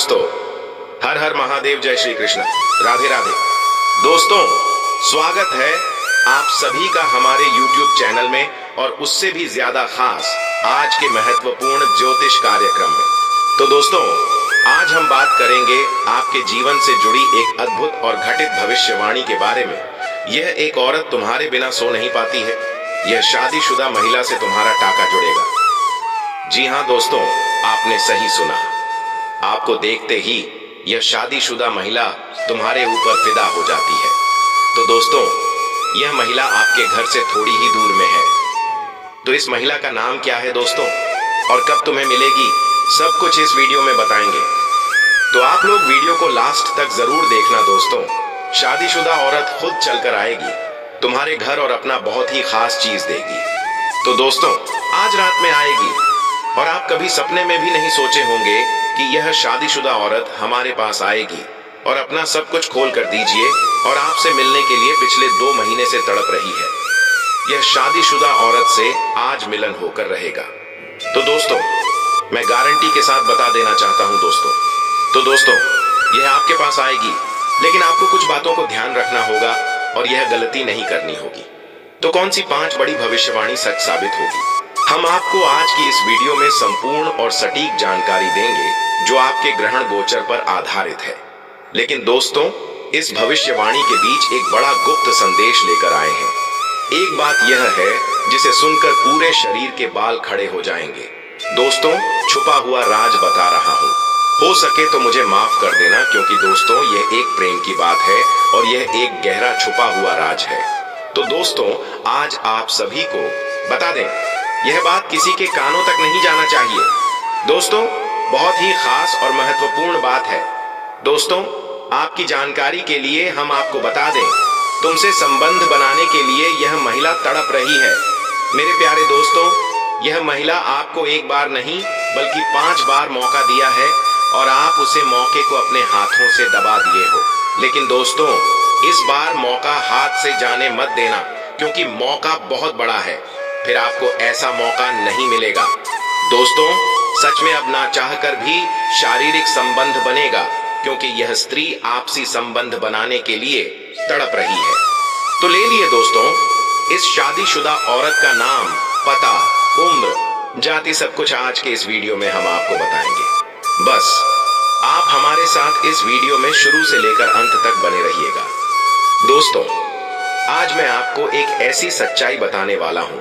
दोस्तों, हर हर महादेव, जय श्री कृष्ण, राधे राधे। दोस्तों, स्वागत है आप सभी का हमारे YouTube चैनल में और उससे भी ज्यादा खास आज के महत्वपूर्ण ज्योतिष कार्यक्रम में। तो दोस्तों, आज हम बात करेंगे आपके जीवन से जुड़ी एक अद्भुत और घटित भविष्यवाणी के बारे में। यह एक औरत तुम्हारे बिना सो नहीं पाती है। यह शादीशुदा महिला से तुम्हारा टाका जुड़ेगा। जी हाँ दोस्तों, आपने सही सुना। आपको देखते ही यह शादीशुदा महिला तुम्हारे ऊपर फिदा हो जाती है। तो दोस्तों, यह महिला आपके घर से थोड़ी ही दूर में है। तो इस महिला का नाम क्या है दोस्तों, और कब तुम्हें मिलेगी, सब कुछ इस वीडियो में बताएंगे। तो आप लोग वीडियो को लास्ट तक जरूर देखना दोस्तों। शादीशुदा औरत खुद चलकर आएगी, तुम्हारे घर और अपना बहुत ही खास चीज देगी। तो दोस्तों, आज रात में आएगी और आप कभी सपने में भी नहीं सोचे होंगे कि यह शादीशुदा औरत हमारे पास आएगी और अपना सब कुछ खोल कर दीजिए और आपसे मिलने के लिए पिछले 2 महीने से तड़प रही है। यह शादीशुदा औरत से आज मिलन होकर रहेगा। तो दोस्तों, मैं गारंटी के साथ बता देना चाहता हूं दोस्तों। तो दोस्तों, यह आपके पास आएगी, लेकिन आपको कुछ बातों को ध्यान रखना होगा और यह गलती नहीं करनी होगी। तो कौन सी 5 बड़ी भविष्यवाणी सच साबित होगी, हम आपको आज की इस वीडियो में संपूर्ण और सटीक जानकारी देंगे जो आपके ग्रहण गोचर पर आधारित है। लेकिन दोस्तों, इस भविष्यवाणी के बीच एक बड़ा गुप्त संदेश लेकर आए हैं। एक बात यह है जिसे सुनकर पूरे शरीर के बाल खड़े हो जाएंगे। दोस्तों, छुपा हुआ राज बता रहा हूँ। हो सके तो मुझे माफ कर देना, क्योंकि दोस्तों यह एक प्रेम की बात है और यह एक गहरा छुपा हुआ राज है। तो दोस्तों, आज आप सभी को बता दें, यह बात किसी के कानों तक नहीं जाना चाहिए। दोस्तों, बहुत ही खास और महत्वपूर्ण बात है। दोस्तों, आपकी जानकारी के लिए हम आपको बता दें, तुमसे संबंध बनाने के लिए यह महिला तड़प रही है। मेरे प्यारे दोस्तों, यह महिला आपको एक बार नहीं बल्कि 5 बार मौका दिया है और आप उसे मौके को अपने हाथों से दबा दिए हो। लेकिन दोस्तों, इस बार मौका हाथ से जाने मत देना, क्योंकि मौका बहुत बड़ा है। फिर आपको ऐसा मौका नहीं मिलेगा। दोस्तों, सच में अब ना चाहकर भी शारीरिक संबंध बनेगा, क्योंकि यह स्त्री आपसी संबंध बनाने के लिए तड़प रही है। तो ले लिए दोस्तों, इस शादीशुदा औरत का नाम, पता, उम्र, जाति, सब कुछ आज के इस वीडियो में हम आपको बताएंगे। बस आप हमारे साथ इस वीडियो में शुरू से लेकर अंत तक बने रहिएगा। दोस्तों, आज मैं आपको एक ऐसी सच्चाई बताने वाला हूं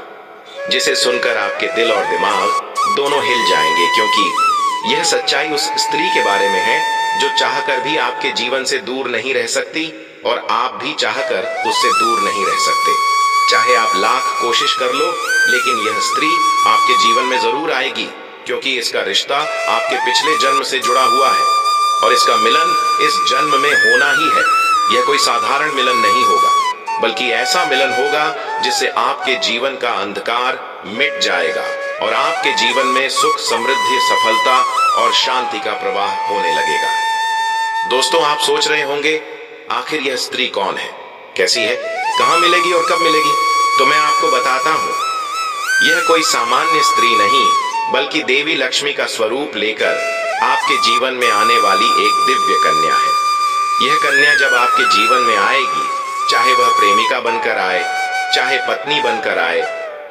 जिसे सुनकर आपके दिल और दिमाग दोनों हिल जाएंगे, क्योंकि यह सच्चाई उस स्त्री के बारे में है जो चाहकर भी आपके जीवन से दूर नहीं रह सकती और आप भी चाहकर उससे दूर नहीं रह सकते। चाहे आप लाख कोशिश कर लो, लेकिन यह स्त्री आपके जीवन में जरूर आएगी, क्योंकि इसका रिश्ता आपके पिछले जन्म से जुड़ा हुआ है और इसका मिलन इस जन्म में होना ही है। यह कोई साधारण मिलन नहीं होगा, बल्कि ऐसा मिलन होगा जिससे आपके जीवन का अंधकार मिट जाएगा और आपके जीवन में सुख, समृद्धि, सफलता और शांति का प्रवाह होने लगेगा। दोस्तों, आप सोच रहे होंगे, आखिर यह स्त्री कौन है, कैसी है, कहां मिलेगी और कब मिलेगी? तो मैं आपको बताता हूं। यह कोई सामान्य स्त्री नहीं, बल्कि देवी लक्ष्मी का स्वरूप लेकर आपके जीवन में आने वाली एक दिव्य कन्या है। यह कन्या जब आपके जीवन में आएगी, चाहे वह प्रेमिका बनकर आए, चाहे पत्नी बनकर आए,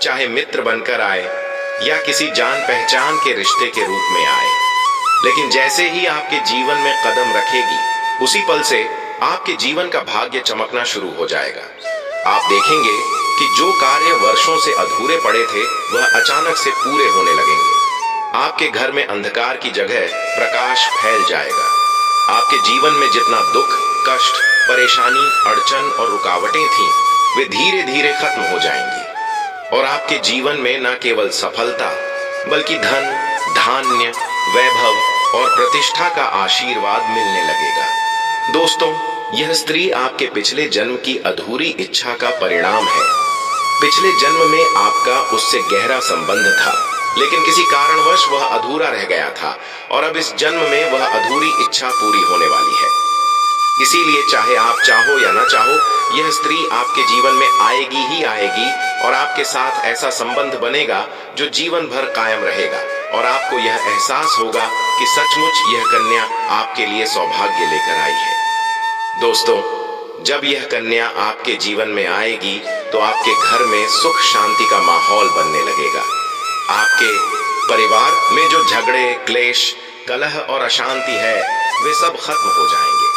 चाहे मित्र बनकर आए, या किसी जान पहचान के रिश्ते के रूप में आए, लेकिन जैसे ही आपके जीवन में कदम रखेगी, उसी पल से आपके जीवन का भाग्य चमकना शुरू हो जाएगा। आप देखेंगे कि जो कार्य वर्षों से अधूरे पड़े थे, वह अचानक से पूरे होने लगेंगे। आपके घर में अंधकार की जगह प्रकाश फैल जाएगा। आपके जीवन में जितना दुख, कष्ट, परेशानी, अड़चन और रुकावटें थीं, वे धीरे धीरे खत्म हो जाएंगी और आपके जीवन में न केवल सफलता, बल्कि धन, धान्य, वैभव और प्रतिष्ठा का आशीर्वाद मिलने लगेगा। दोस्तों, यह स्त्री आपके पिछले जन्म की अधूरी इच्छा का परिणाम है। पिछले जन्म में आपका उससे गहरा संबंध था, लेकिन किसी कारणवश वह अधूरा रह गया था और अब इस जन्म में वह अधूरी इच्छा पूरी होने वाली है। इसीलिए चाहे आप चाहो या ना चाहो, यह स्त्री आपके जीवन में आएगी ही आएगी और आपके साथ ऐसा संबंध बनेगा जो जीवन भर कायम रहेगा और आपको यह एहसास होगा कि सचमुच यह कन्या आपके लिए सौभाग्य लेकर आई है। दोस्तों, जब यह कन्या आपके जीवन में आएगी तो आपके घर में सुख शांति का माहौल बनने लगेगा। आपके परिवार में जो झगड़े, क्लेश, कलह और अशांति है वे सब खत्म हो जाएंगे।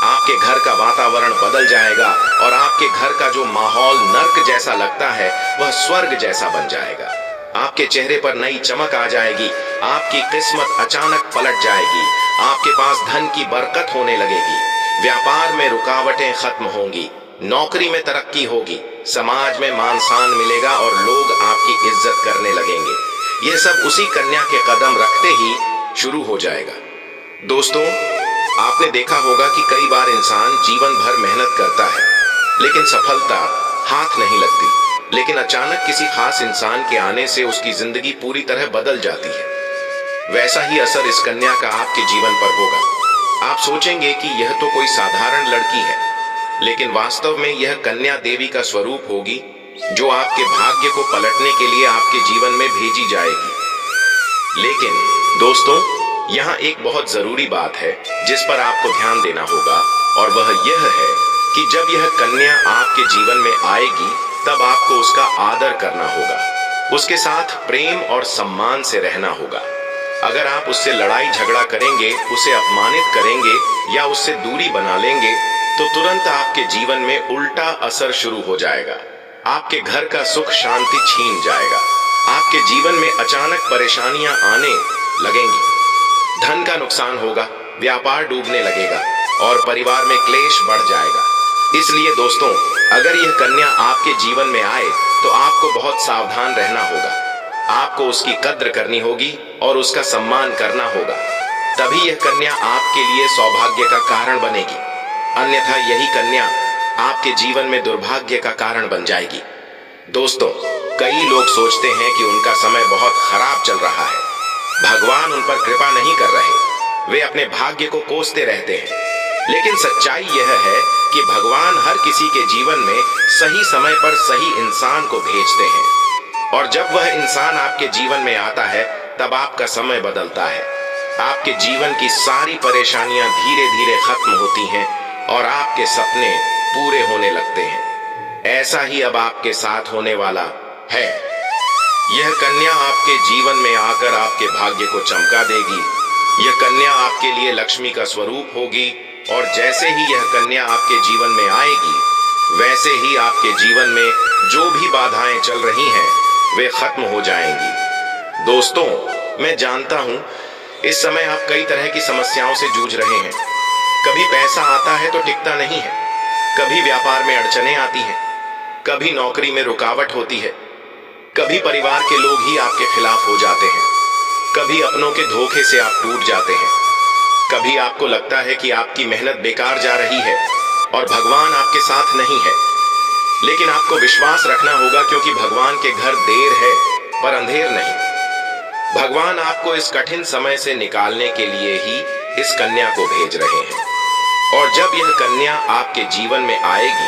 आपके घर का वातावरण बदल जाएगा और आपके घर का जो माहौल नर्क जैसा लगता है वह स्वर्ग जैसा बन जाएगा। आपके चेहरे पर नई चमक आ जाएगी, आपकी किस्मत अचानक पलट जाएगी, आपके पास धन की बरकत होने लगेगी, व्यापार में रुकावटें खत्म होंगी, नौकरी में तरक्की होगी, समाज में मान सम्मान मिलेगा और लोग आपकी इज्जत करने लगेंगे। यह सब उसी कन्या के कदम रखते ही शुरू हो जाएगा। दोस्तों, आपने देखा होगा कि कई बार इंसान जीवन भर मेहनत करता है लेकिन सफलता हाथ नहीं लगती, लेकिन अचानक किसी खास इंसान के आने से उसकी जिंदगी पूरी तरह बदल जाती है। वैसा ही असर इस कन्या का आपके जीवन पर होगा। आप सोचेंगे कि यह तो कोई साधारण लड़की है, लेकिन वास्तव में यह कन्या देवी का स्वरूप होगी जो आपके भाग्य को पलटने के लिए आपके जीवन में भेजी जाएगी। लेकिन दोस्तों, यहाँ एक बहुत जरूरी बात है जिस पर आपको ध्यान देना होगा, और वह यह है कि जब यह कन्या आपके जीवन में आएगी तब आपको उसका आदर करना होगा, उसके साथ प्रेम और सम्मान से रहना होगा। अगर आप उससे लड़ाई झगड़ा करेंगे, उसे अपमानित करेंगे या उससे दूरी बना लेंगे तो तुरंत आपके जीवन में उल्टा असर शुरू हो जाएगा। आपके घर का सुख शांति छीन जाएगा, आपके जीवन में अचानक परेशानियां आने लगेंगी, धन का नुकसान होगा, व्यापार डूबने लगेगा और परिवार में क्लेश बढ़ जाएगा। इसलिए दोस्तों, अगर यह कन्या आपके जीवन में आए तो आपको बहुत सावधान रहना होगा। आपको उसकी कद्र करनी होगी और उसका सम्मान करना होगा, तभी यह कन्या आपके लिए सौभाग्य का कारण बनेगी। अन्यथा यही कन्या आपके जीवन में दुर्भाग्य का कारण बन जाएगी। दोस्तों, कई लोग सोचते हैं कि उनका समय बहुत खराब चल रहा है, भगवान उन पर कृपा नहीं कर रहे, वे अपने भाग्य को कोसते रहते हैं। लेकिन सच्चाई यह है कि भगवान हर किसी के जीवन में सही समय पर सही इंसान को भेजते हैं, और जब वह इंसान आपके जीवन में आता है तब आपका समय बदलता है। आपके जीवन की सारी परेशानियां धीरे धीरे खत्म होती हैं और आपके सपने पूरे होने लगते हैं। ऐसा ही अब आपके साथ होने वाला है। यह कन्या आपके जीवन में आकर आपके भाग्य को चमका देगी। यह कन्या आपके लिए लक्ष्मी का स्वरूप होगी, और जैसे ही यह कन्या आपके जीवन में आएगी वैसे ही आपके जीवन में जो भी बाधाएं चल रही हैं वे खत्म हो जाएंगी। दोस्तों, मैं जानता हूं इस समय आप कई तरह की समस्याओं से जूझ रहे हैं। कभी पैसा आता है तो टिकता नहीं है, कभी व्यापार में अड़चनें आती हैं, कभी नौकरी में रुकावट होती है, कभी परिवार के लोग ही आपके खिलाफ हो जाते हैं, कभी अपनों के धोखे से आप टूट जाते हैं, कभी आपको लगता है कि आपकी मेहनत बेकार जा रही है और भगवान आपके साथ नहीं है। लेकिन आपको विश्वास रखना होगा, क्योंकि भगवान के घर देर है पर अंधेर नहीं। भगवान आपको इस कठिन समय से निकालने के लिए ही इस कन्या को भेज रहे हैं, और जब यह कन्या आपके जीवन में आएगी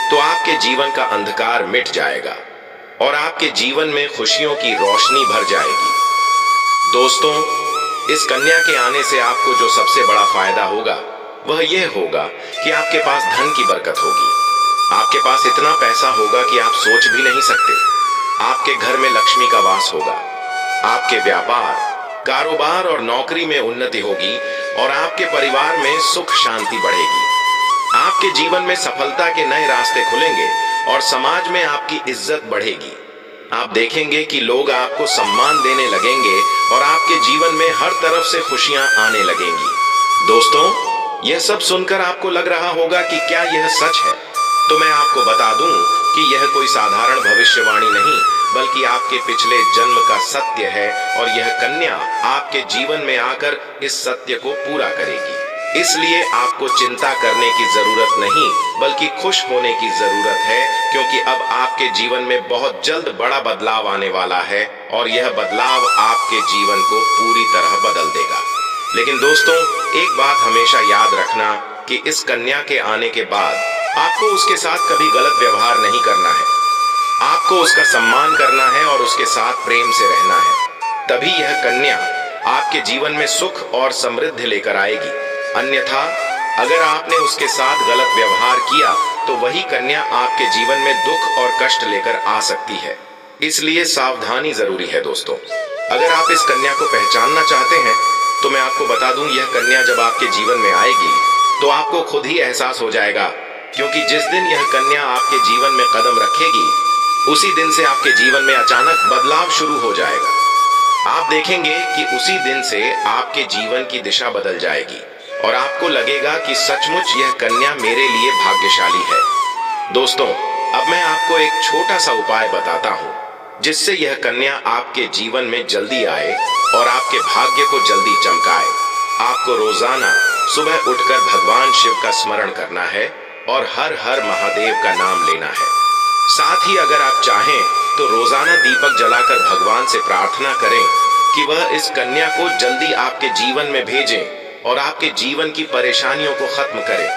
तो आपके जीवन का अंधकार मिट जाएगा और आपके जीवन में खुशियों की रोशनी भर जाएगी। दोस्तों, इस कन्या के आने से आपको जो सबसे बड़ा फायदा होगा वह यह होगा कि आपके पास धन की बरकत होगी। आपके पास इतना पैसा होगा कि आप सोच भी नहीं सकते। आपके घर में लक्ष्मी का वास होगा, आपके व्यापार, कारोबार और नौकरी में उन्नति होगी और आपके परिवार में सुख शांति बढ़ेगी। आपके जीवन में सफलता के नए रास्ते खुलेंगे और समाज में आपकी इज्जत बढ़ेगी। आप देखेंगे कि लोग आपको सम्मान देने लगेंगे और आपके जीवन में हर तरफ से खुशियां आने लगेंगी। दोस्तों, यह सब सुनकर आपको लग रहा होगा कि क्या यह सच है? तो मैं आपको बता दूं कि यह कोई साधारण भविष्यवाणी नहीं, बल्कि आपके पिछले जन्म का सत्य है, और यह कन्या आपके जीवन में आकर इस सत्य को पूरा करेगी। इसलिए आपको चिंता करने की जरूरत नहीं, बल्कि खुश होने की जरूरत है, क्योंकि अब आपके जीवन में बहुत जल्द बड़ा बदलाव आने वाला है और यह बदलाव आपके जीवन को पूरी तरह बदल देगा। लेकिन दोस्तों, एक बात हमेशा याद रखना कि इस कन्या के आने के बाद आपको उसके साथ कभी गलत व्यवहार नहीं करना है। आपको उसका सम्मान करना है और उसके साथ प्रेम से रहना है। तभी यह कन्या आपके जीवन में सुख और समृद्धि लेकर आएगी। अन्यथा अगर आपने उसके साथ गलत व्यवहार किया तो वही कन्या आपके जीवन में दुख और कष्ट लेकर आ सकती है। इसलिए सावधानी जरूरी है दोस्तों। अगर आप इस कन्या को पहचानना चाहते हैं तो मैं आपको बता दूं, यह कन्या जब आपके जीवन में आएगी तो आपको खुद ही एहसास हो जाएगा, क्योंकि जिस दिन यह कन्या आपके जीवन में कदम रखेगी उसी दिन से आपके जीवन में अचानक बदलाव शुरू हो जाएगा। आप देखेंगे कि उसी दिन से आपके जीवन की दिशा बदल जाएगी और आपको लगेगा कि सचमुच यह कन्या मेरे लिए भाग्यशाली है। दोस्तों, अब मैं आपको एक छोटा सा उपाय बताता हूँ जिससे यह कन्या आपके जीवन में जल्दी आए और आपके भाग्य को जल्दी चमकाए। आपको रोजाना सुबह उठकर भगवान शिव का स्मरण करना है और हर हर महादेव का नाम लेना है। साथ ही अगर आप चाहें तो रोजाना दीपक जलाकर भगवान से प्रार्थना करें कि वह इस कन्या को जल्दी आपके जीवन में भेजें और आपके जीवन की परेशानियों को खत्म करें।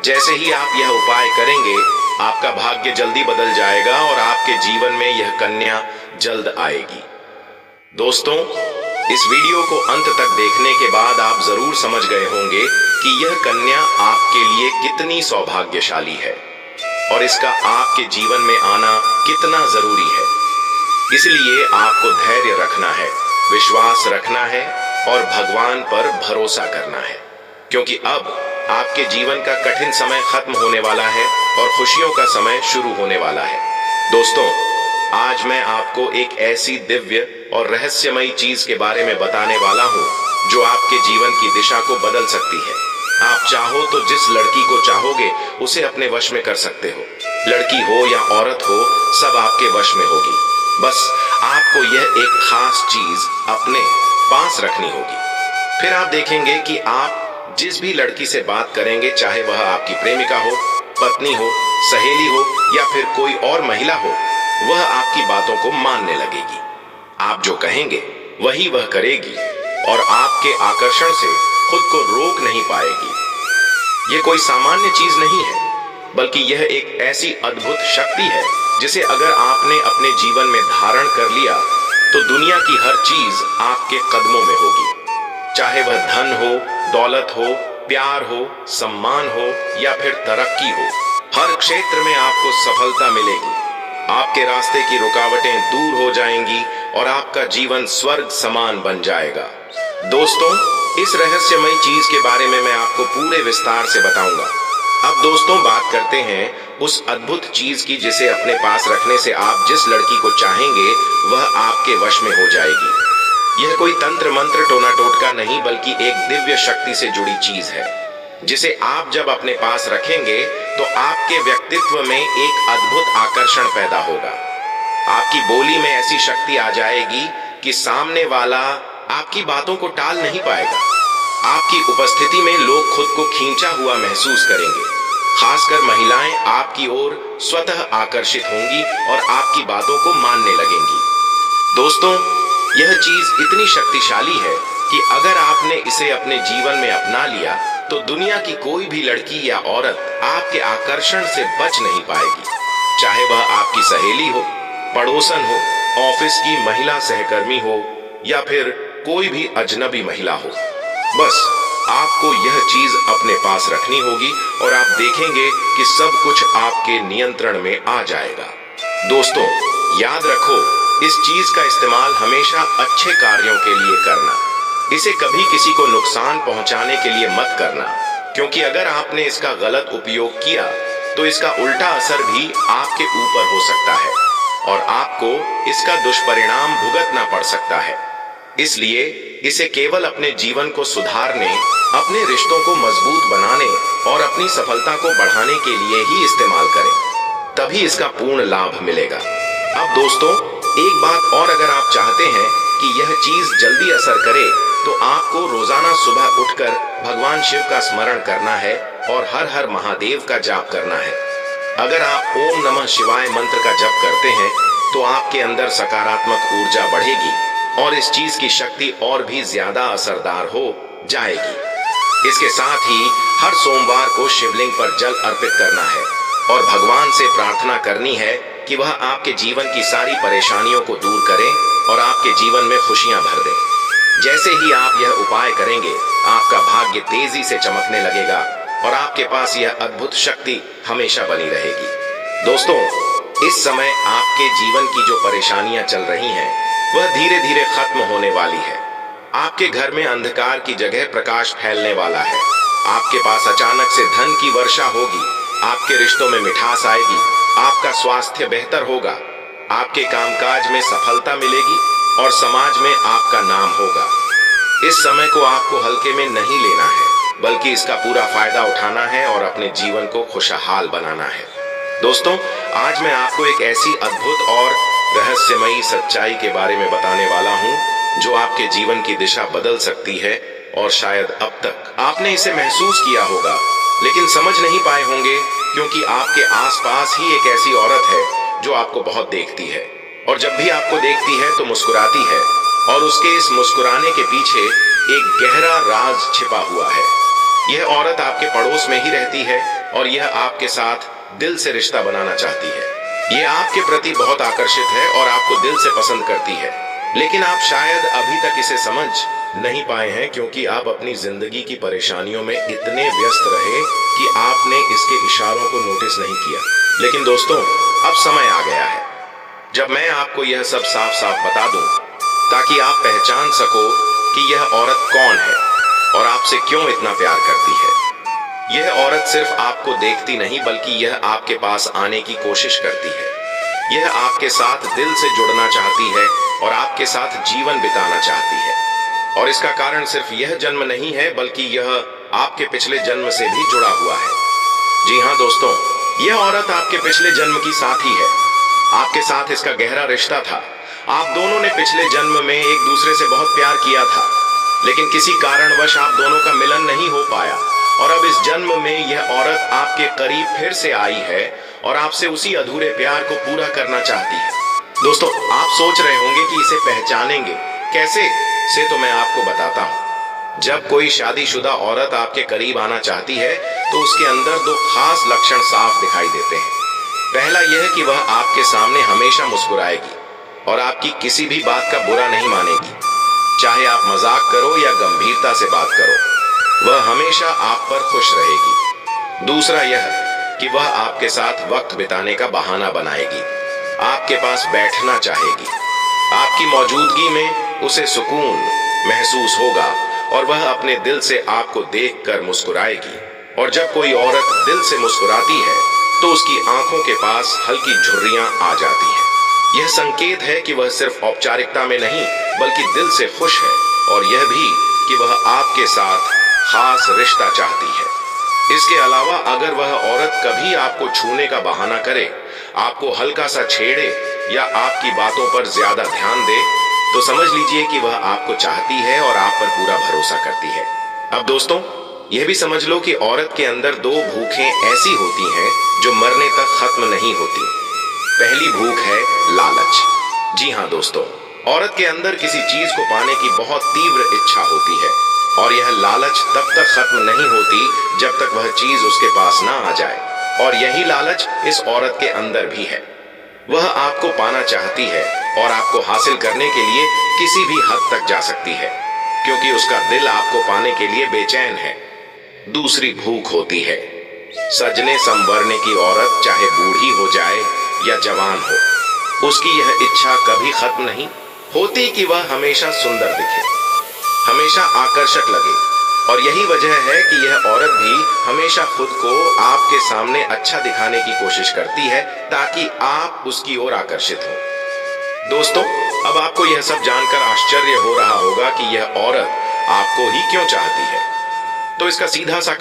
जैसे ही आप यह उपाय करेंगे आपका भाग्य जल्दी बदल जाएगा और आपके जीवन में यह कन्या जल्द आएगी। दोस्तों, इस वीडियो को अंत तक देखने के बाद आप जरूर समझ गए होंगे कि यह कन्या आपके लिए कितनी सौभाग्यशाली है और इसका आपके जीवन में आना कितना जरूरी है। इसलिए आपको धैर्य रखना है, विश्वास रखना है और भगवान पर भरोसा करना है, क्योंकि अब आपके जीवन का कठिन समय खत्म होने वाला है और खुशियों का समय शुरू होने वाला है। दोस्तों, आज मैं आपको एक ऐसी दिव्य और रहस्यमयी चीज के बारे में बताने वाला हूँ जो आपके जीवन की दिशा को बदल सकती है। आप चाहो तो जिस लड़की को चाहोगे उसे अपने वश में कर सकते हो। लड़की हो या औरत हो, सब आपके वश में होगी। बस आपको यह एक खास चीज अपने पास रखनी होगी। फिर आप देखेंगे कि आप जिस भी लड़की से बात करेंगे, चाहे वह आपकी प्रेमिका हो, पत्नी हो, सहेली हो या फिर कोई और महिला हो, वह आपकी बातों को मानने लगेगी। आप जो कहेंगे वही वह करेगी और आपके आकर्षण से खुद को रोक नहीं पाएगी। यह कोई सामान्य चीज नहीं है, बल्कि यह एक ऐसी अद्भुत शक्ति है जिसे अगर आपने अपने जीवन में धारण कर लिया तो दुनिया की हर चीज आपके कदमों में होगी। चाहे वह धन हो, दौलत हो, प्यार हो, सम्मान हो या फिर तरक्की हो, हर क्षेत्र में आपको सफलता मिलेगी। आपके रास्ते की रुकावटें दूर हो जाएंगी और आपका जीवन स्वर्ग समान बन जाएगा। दोस्तों, इस रहस्यमयी चीज के बारे में मैं आपको पूरे विस्तार से बताऊंगा। अब दोस्तों, बात करते हैं उस अद्भुत चीज की जिसे अपने पास रखने से आप जिस लड़की को चाहेंगे वह आपके वश में हो जाएगी। यह कोई तंत्र मंत्र टोना टोटका नहीं, बल्कि एक दिव्य शक्ति से जुड़ी चीज है जिसे आप जब अपने पास रखेंगे तो आपके व्यक्तित्व में एक अद्भुत आकर्षण पैदा होगा। आपकी बोली में ऐसी शक्ति आ जाएगी कि सामने वाला आपकी बातों को टाल नहीं पाएगा। आपकी उपस्थिति में लोग खुद को खींचा हुआ महसूस करेंगे। खासकर महिलाएं आपकी ओर स्वतः आकर्षित होंगी और आपकी बातों को मानने लगेंगी। दोस्तों, यह चीज इतनी शक्तिशाली है कि अगर आपने इसे अपने जीवन में अपना लिया तो दुनिया की कोई भी लड़की या औरत आपके आकर्षण से बच नहीं पाएगी। चाहे वह आपकी सहेली हो, पड़ोसन हो, ऑफिस की महिला सहकर्मी हो या फिर कोई भी अजनबी महिला हो, बस आपको यह चीज अपने पास रखनी होगी और आप देखेंगे कि सब कुछ आपके नियंत्रण में आ जाएगा। दोस्तों, याद रखो, इस चीज का इस्तेमाल हमेशा अच्छे कार्यों के लिए करना। इसे कभी किसी को नुकसान पहुंचाने के लिए मत करना, क्योंकि अगर आपने इसका गलत उपयोग किया तो इसका उल्टा असर भी आपके ऊपर हो सकता है और आपको इसका दुष्परिणाम भुगतना पड़ सकता है। इसलिए इसे केवल अपने जीवन को सुधारने, अपने रिश्तों को मजबूत बनाने और अपनी सफलता को बढ़ाने के लिए ही इस्तेमाल करें, तभी इसका पूर्ण लाभ मिलेगा। अब दोस्तों, एक बात और, अगर आप चाहते हैं कि यह चीज जल्दी असर करे तो आपको रोजाना सुबह उठकर भगवान शिव का स्मरण करना है और हर हर महादेव का जाप करना है। अगर आप ओम नमः शिवाय मंत्र का जप करते हैं तो आपके अंदर सकारात्मक ऊर्जा बढ़ेगी और इस चीज की शक्ति और भी ज्यादा असरदार हो जाएगी। इसके साथ ही हर सोमवार को शिवलिंग पर जल अर्पित करना है और भगवान से प्रार्थना करनी है कि वह आपके जीवन की सारी परेशानियों को दूर करें और आपके जीवन में खुशियां भर दें। जैसे ही आप यह उपाय करेंगे, आपका भाग्य तेजी से चमकने लगेगा और आपके पास यह अद्भुत शक्ति हमेशा बनी रहेगी। दोस्तों, इस समय आपके जीवन की जो परेशानियां चल रही हैं, वह धीरे धीरे खत्म होने वाली है। आपके घर में अंधकार की जगह प्रकाश फैलने वाला है। आपके पास अचानक से धन की वर्षा होगी। आपके रिश्तों में मिठास आएगी। आपका स्वास्थ्य बेहतर होगा। आपके कामकाज में सफलता मिलेगी और समाज में आपका नाम होगा। इस समय को आपको हल्के में नहीं लेना है, बल्कि इसका पूरा फायदा उठाना है और अपने जीवन को खुशहाल बनाना है। दोस्तों, आज मैं आपको एक ऐसी अद्भुत और रहस्यमयी सच्चाई के बारे में बताने वाला हूं, जो आपके जीवन की दिशा बदल सकती है और शायद अब तक आपने इसे महसूस किया होगा, लेकिन समझ नहीं पाए होंगे, क्योंकि आपके आसपास ही एक ऐसी औरत है जो आपको बहुत देखती है और जब भी आपको देखती है तो मुस्कुराती है, और उसके इस मुस्कुराने के पीछे एक गहरा राज छिपा हुआ है। यह औरत आपके पड़ोस में ही रहती है और यह आपके साथ दिल से रिश्ता बनाना चाहती है। यह आपके प्रति बहुत आकर्षित है और आपको दिल से पसंद करती है, लेकिन आप शायद अभी तक इसे समझ नहीं पाए हैं, क्योंकि आप अपनी जिंदगी की परेशानियों में इतने व्यस्त रहे कि आपने इसके इशारों को नोटिस नहीं किया। लेकिन दोस्तों, अब समय आ गया है जब मैं आपको यह सब साफ साफ बता दूं, ताकि आप पहचान सको कि यह औरत कौन है और आपसे क्यों इतना प्यार करती है। यह औरत सिर्फ आपको देखती नहीं, बल्कि यह आपके पास आने की कोशिश करती है। यह आपके साथ दिल से जुड़ना चाहती है और आपके साथ जीवन बिताना चाहती है। और इसका कारण सिर्फ यह जन्म नहीं है, बल्कि यह आपके पिछले जन्म से भी जुड़ा हुआ है। जी हाँ दोस्तों, यह औरत आपके पिछले जन्म की साथी है। आपके साथ इसका गहरा रिश्ता था। आप दोनों ने पिछले जन्म में एक दूसरे से बहुत प्यार किया था, लेकिन किसी कारणवश आप दोनों का मिलन नहीं हो पाया, और अब इस जन्म में यह औरत आपके करीब फिर से आई है और आपसे उसी अधूरे प्यार को पूरा करना चाहती है। दोस्तों, आप सोच रहे होंगे कि इसे पहचानेंगे कैसे से, तो मैं आपको बताता हूँ। जब कोई शादीशुदा औरत आपके करीब आना चाहती है, तो उसके अंदर दो खास लक्षण साफ दिखाई देते हैं। पहला यह कि वह आपके सामने हमेशा मुस्कुराएगी और आपकी किसी भी बात का बुरा नहीं मानेगी, चाहे आप मजाक करो या गंभीरता से बात करो, वह हमेशा आप पर खुश रहेगी। दूसरा यह कि वह आपके साथ वक्त बिताने का बहाना बनाएगी, आपके पास बैठना चाहेगी। आपकी मौजूदगी में उसे सुकून महसूस होगा और वह अपने दिल से आपको देखकर मुस्कुराएगी। और जब कोई औरत दिल से मुस्कुराती है, तो उसकी आंखों के पास हल्की झुर्रियां आ जाती हैं। यह संकेत है कि वह सिर्फ औपचारिकता में नहीं, बल्कि दिल से खुश है, और यह भी कि वह आपके साथ खास रिश्ता चाहती है। इसके अलावा अगर वह औरत कभी आपको छूने का बहाना करे, आपको हल्का सा छेड़े या आपकी बातों पर ज्यादा ध्यान दे, तो समझ लीजिए कि वह आपको चाहती है और आप पर पूरा भरोसा करती है। अब दोस्तों, यह भी समझ लो कि औरत के अंदर दो भूखें ऐसी होती हैं जो मरने तक खत्म नहीं होती। पहली भूख है लालच। जी हाँ दोस्तों, औरत के अंदर किसी चीज को पाने की बहुत तीव्र इच्छा होती है, और यह लालच तब तक खत्म नहीं होती जब तक वह चीज उसके पास ना आ जाए। और यही लालच इस औरत के अंदर भी है। वह आपको पाना चाहती है और आपको हासिल करने के लिए किसी भी हद तक जा सकती है, क्योंकि उसका दिल आपको पाने के लिए बेचैन है। दूसरी भूख होती है सजने संवरने की औरत, चाहे बूढ़ी हो जाए या जवान हो, उसकी यह इच्छा कभी खत्म नहीं होती कि वह हमेशा सुंदर दिखे, हमेशा आकर्षक लगे। और यही वजह है कि यह औरत भी हमेशा खुद को आपके सामने अच्छा दिखाने की कोशिश करती है, ताकि आप उसकी ओर आकर्षित हो। दोस्तों, अब आपको यह सब जानकर आश्चर्य हो रहा होगा कि यह औरत आपको ही क्यों चाहती है। तो इसका सीधा सा